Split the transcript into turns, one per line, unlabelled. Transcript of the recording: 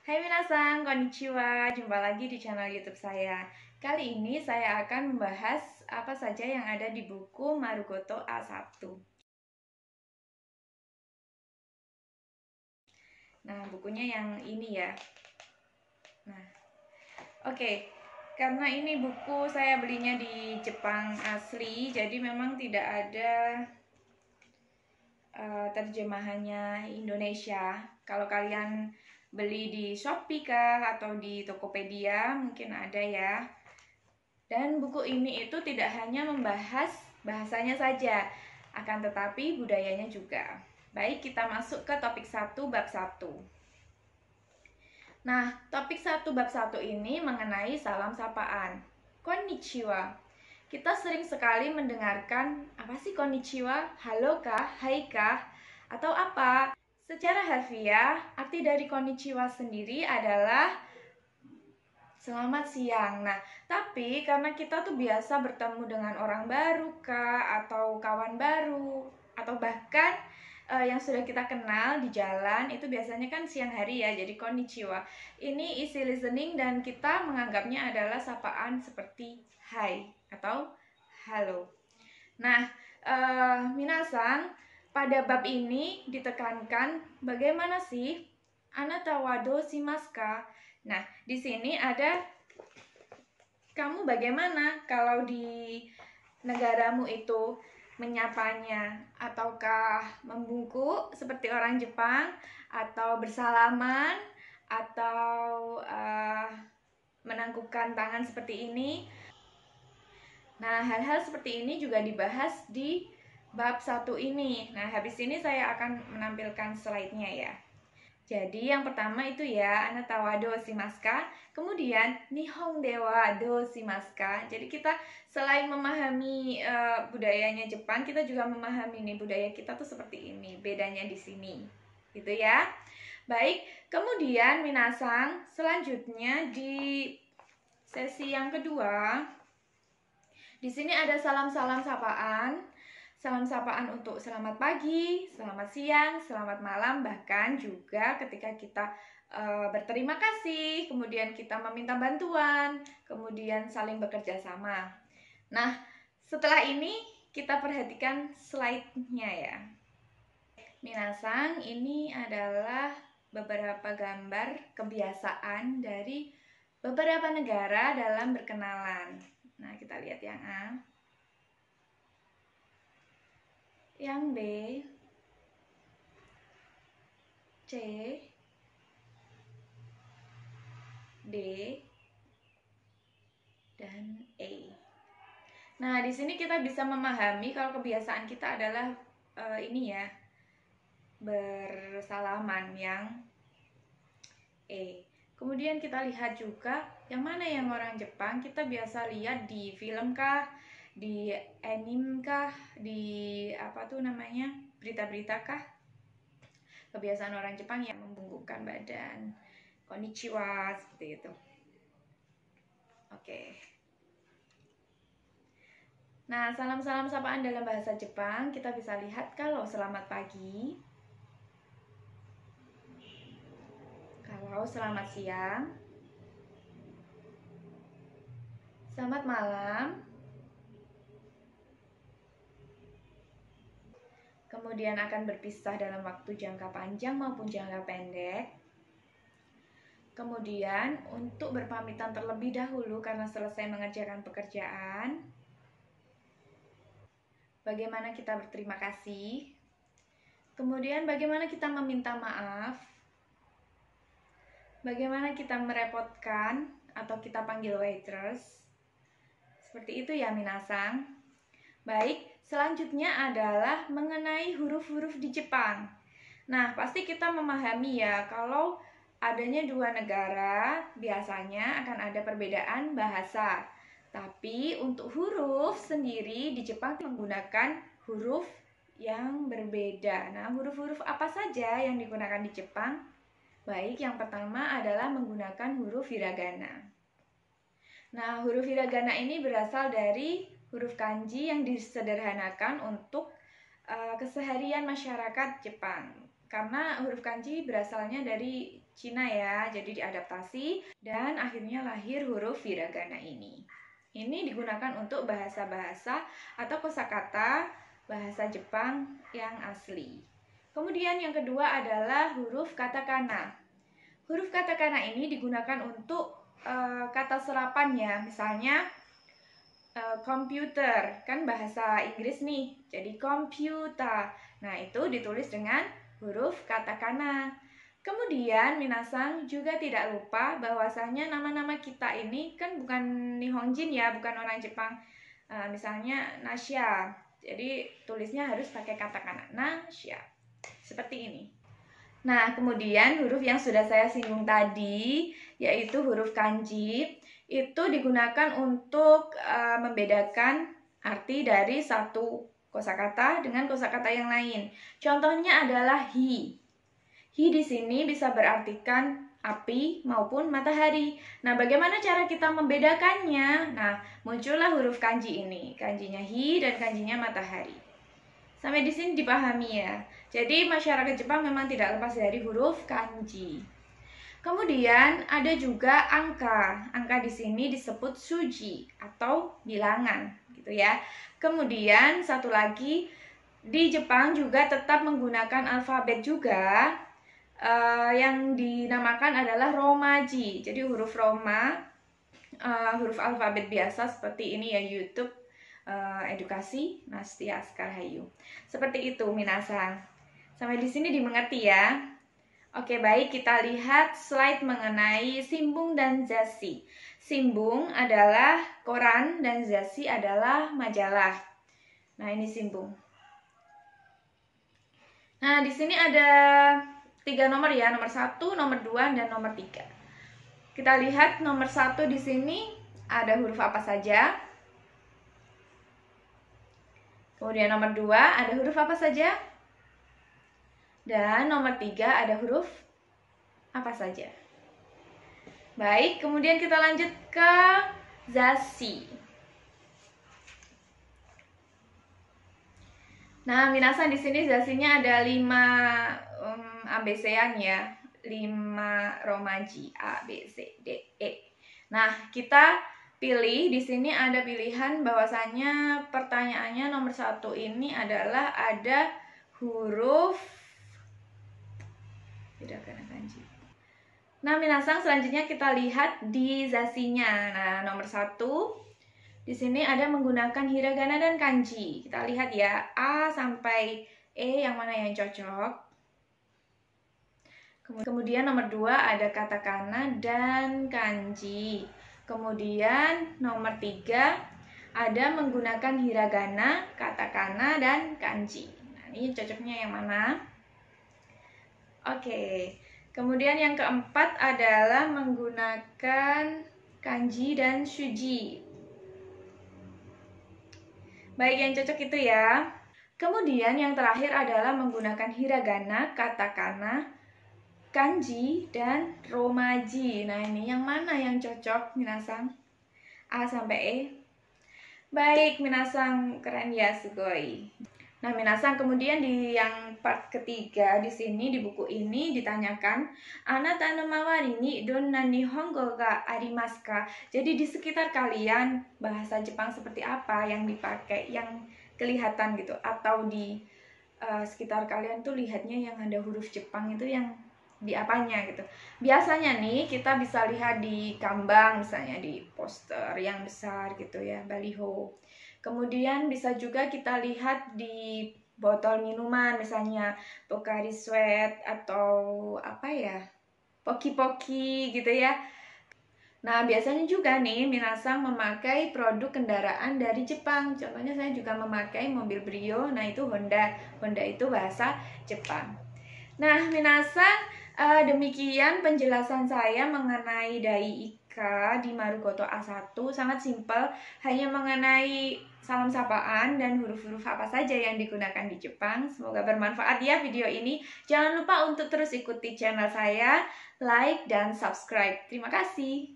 Hai minasan, konnichiwa. Jumpa lagi di channel YouTube saya. Kali ini saya akan membahas apa saja yang ada di buku Marugoto A1. Nah, bukunya yang ini ya. Nah, oke. Karena ini buku saya belinya di Jepang asli, jadi memang tidak ada terjemahannya Indonesia. Kalau kalian beli di Shopee kah atau di Tokopedia mungkin ada ya. Dan buku ini itu tidak hanya membahas bahasanya saja, akan tetapi budayanya juga. Baik, kita masuk ke topik 1 bab 1. Nah, topik 1 bab 1 ini mengenai salam sapaan. Konnichiwa. Kita sering sekali mendengarkan, apa sih konnichiwa? Halo kah? Hai kah? Atau apa? Secara harfiah, arti dari konnichiwa sendiri adalah selamat siang. Nah, tapi karena kita tuh biasa bertemu dengan orang baru kah, atau kawan baru, atau bahkan yang sudah kita kenal di jalan, itu biasanya kan siang hari ya, jadi konnichiwa. Ini easy listening dan kita menganggapnya adalah sapaan seperti hai atau halo. Nah, minasan, pada bab ini ditekankan bagaimana sih anata wa do shimasu ka? Nah, di sini ada kamu bagaimana kalau di negaramu itu menyapanya, ataukah membungkuk seperti orang Jepang, atau bersalaman, atau menangkupkan tangan seperti ini. Nah, hal-hal seperti ini juga dibahas di bab 1 ini. Nah, habis ini saya akan menampilkan slide-nya ya. Jadi yang pertama itu ya, anata wa do shimasu ka? Kemudian nihon de wa do shimasu ka? Jadi kita selain memahami budayanya Jepang, kita juga memahami nih budaya kita tuh seperti ini. Bedanya di sini. Gitu ya. Baik, kemudian minasan, selanjutnya di sesi yang kedua, di sini ada salam-salam sapaan. Salam sapaan untuk selamat pagi, selamat siang, selamat malam, bahkan juga ketika kita berterima kasih, kemudian kita meminta bantuan, kemudian saling bekerja sama. Nah, setelah ini kita perhatikan slide-nya ya. Minasang, ini adalah beberapa gambar kebiasaan dari beberapa negara dalam berkenalan. Nah, kita lihat yang A. Yang B, C, D, dan E. Nah, di sini kita bisa memahami kalau kebiasaan kita adalah ini ya, bersalaman yang E. Kemudian kita lihat juga yang mana yang orang Jepang kita biasa lihat di film kah, di anime kah, di apa tuh namanya, berita-berita kah. Kebiasaan orang Jepang yang membungkukkan badan, konnichiwa, seperti itu. Oke. Nah, salam-salam sapaan dalam bahasa Jepang kita bisa lihat kalau selamat pagi, kalau selamat siang, selamat malam, kemudian akan berpisah dalam waktu jangka panjang maupun jangka pendek. Kemudian untuk berpamitan terlebih dahulu karena selesai mengerjakan pekerjaan. Bagaimana kita berterima kasih. Kemudian bagaimana kita meminta maaf. Bagaimana kita merepotkan atau kita panggil waitress. Seperti itu ya minasang. Baik, selanjutnya adalah mengenai huruf-huruf di Jepang. Nah, pasti kita memahami ya, kalau adanya dua negara, biasanya akan ada perbedaan bahasa. Tapi untuk huruf sendiri di Jepang menggunakan huruf yang berbeda. Nah, huruf-huruf apa saja yang digunakan di Jepang? Baik, yang pertama adalah menggunakan huruf hiragana. Nah, huruf hiragana ini berasal dari huruf kanji yang disederhanakan untuk keseharian masyarakat Jepang. Karena huruf kanji berasalnya dari Cina ya, jadi diadaptasi dan akhirnya lahir huruf hiragana ini. Ini digunakan untuk bahasa-bahasa atau kosakata bahasa Jepang yang asli. Kemudian yang kedua adalah huruf katakana. Huruf katakana ini digunakan untuk kata serapannya, misalnya komputer, kan bahasa Inggris nih, jadi computer. Nah, itu ditulis dengan huruf katakana. Kemudian minasang juga tidak lupa bahwasanya nama-nama kita ini kan bukan Nihonjin ya, bukan orang Jepang. Misalnya Nasya, jadi tulisnya harus pakai katakana Nasya, seperti ini. Nah, kemudian huruf yang sudah saya singgung tadi, yaitu huruf kanji, itu digunakan untuk membedakan arti dari satu kosakata dengan kosakata yang lain. Contohnya adalah hi. Hi di sini bisa berartikan api maupun matahari. Nah, bagaimana cara kita membedakannya? Nah, muncullah huruf kanji ini. Kanjinya hi dan kanjinya matahari. Sampai di sini dipahami ya. Jadi masyarakat Jepang memang tidak lepas dari huruf kanji. Kemudian ada juga angka. Angka di sini disebut suji atau bilangan, gitu ya. Kemudian satu lagi, di Jepang juga tetap menggunakan alfabet juga. Yang dinamakan adalah romaji. Jadi huruf Roma, huruf alfabet biasa seperti ini ya, YouTube, edukasi, Nastia Askarhayu. Seperti itu minasang. Sampai di sini dimengerti ya. Oke, baik, kita lihat slide mengenai Shimbun dan Zashi. Shimbun adalah koran dan Zashi adalah majalah. Nah, ini Shimbun. Nah, di sini ada 3 nomor ya, nomor 1, nomor 2, dan nomor 3. Kita lihat nomor 1 di sini ada huruf apa saja. Kemudian nomor 2 ada huruf apa saja. Dan nomor 3 ada huruf apa saja. Baik, kemudian kita lanjut ke Zashi. Nah, minasan di sini Zashinya ada 5 ABC-an ya, 5 romaji A, B, C, D, E. Nah, kita pilih di sini ada pilihan bahwasanya pertanyaannya nomor 1 ini adalah ada huruf hiragana kanji. Nah, minasang selanjutnya kita lihat di Zashinya. Nah, nomor 1 di sini ada menggunakan hiragana dan kanji. Kita lihat ya, A sampai E yang mana yang cocok. Kemudian nomor 2 ada katakana dan kanji. Kemudian nomor 3 ada menggunakan hiragana, katakana, dan kanji. Nah, ini cocoknya yang mana? Oke. Kemudian yang keempat adalah menggunakan kanji dan shuji. Baik, yang cocok itu ya. Kemudian yang terakhir adalah menggunakan hiragana, katakana, kanji, dan romaji. Nah, ini yang mana yang cocok, minasang? A sampai E. Baik, minasang, keren ya, sugoi. Nah, minasang, kemudian di yang part ketiga di sini di buku ini ditanyakan, anata no mawari ni donna nihongo ga arimasu ka? Jadi di sekitar kalian bahasa Jepang seperti apa yang dipakai, yang kelihatan gitu, atau di sekitar kalian tuh lihatnya yang ada huruf Jepang itu yang di apanya gitu. Biasanya nih kita bisa lihat di kambang, misalnya di poster yang besar gitu ya, baliho. Kemudian bisa juga kita lihat di botol minuman, misalnya Pocari Sweat atau apa ya, Poki-Poki gitu ya. Nah, biasanya juga nih minasang memakai produk kendaraan dari Jepang. Contohnya saya juga memakai mobil Brio, nah itu Honda. Honda itu bahasa Jepang. Nah, minasang, demikian penjelasan saya mengenai Dai Ika di Marukoto A1. Sangat simpel, hanya mengenai salam sapaan dan huruf-huruf apa saja yang digunakan di Jepang. Semoga bermanfaat ya video ini. Jangan lupa untuk terus ikuti channel saya, like dan subscribe. Terima kasih.